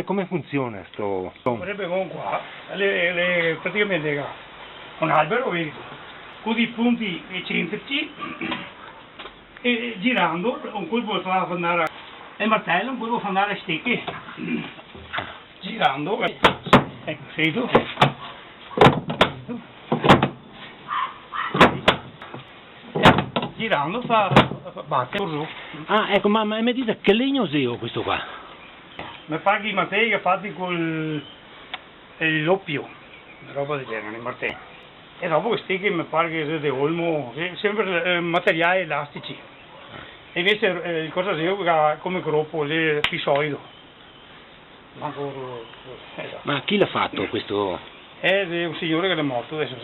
come funziona sto? Vorrebbe con qua, praticamente un albero, vedi, con i punti eccentrici e girando, un colpo fa andare il martello, un colpo fa andare a stecche, girando, ecco, vedo. Girando batte così. Ah, ecco, ma mi dite che legno useo questo qua? Mi paghi i martelli fatti con l'oppio, una roba del genere, i martelli. E dopo questi che mi pare che di olmo, sempre materiali elastici. E invece il cosa useo come gruppo, il pisoido. Ma chi l'ha fatto questo? È un signore che è morto adesso,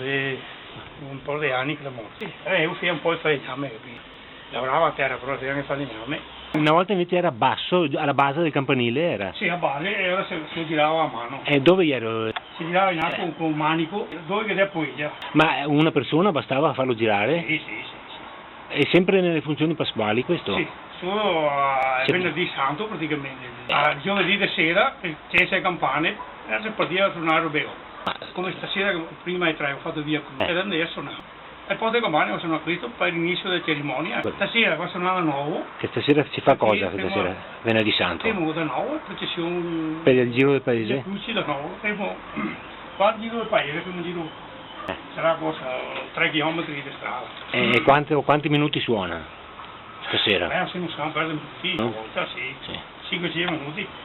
un po' di anni che è morto. Io fai un po' il falegname, capito? Lavorava a terra, però era il falegname. Una volta invece era basso, alla base del campanile era? Sì, a base, e ora si girava a mano. E dove ero? Si girava in alto con un manico, dove che è poesia. Ma una persona bastava a farlo girare? Sì, sì, sì. E sempre nelle funzioni pasquali questo? Sì, solo a venerdì santo praticamente. A giovedì di sera, c'è le campane, e si partiva a suonare Robeo. Come stasera, prima ai 3 ho fatto via qui, e andai a suonare. E poi le campane sono a Cristo per l'inizio della cerimonia. Stasera va a suonare a nuovo. Che stasera si fa cosa stasera? Venerdì santo? Siamo da nuovo, processione. Per il giro del paese? Le luci da nuovo, e qua il giro del paese, primo giro. Sarà cosa 3 km di strada. E quanti minuti suona stasera? Se non siamo persi minuti, una volta sì. 5-6 minuti.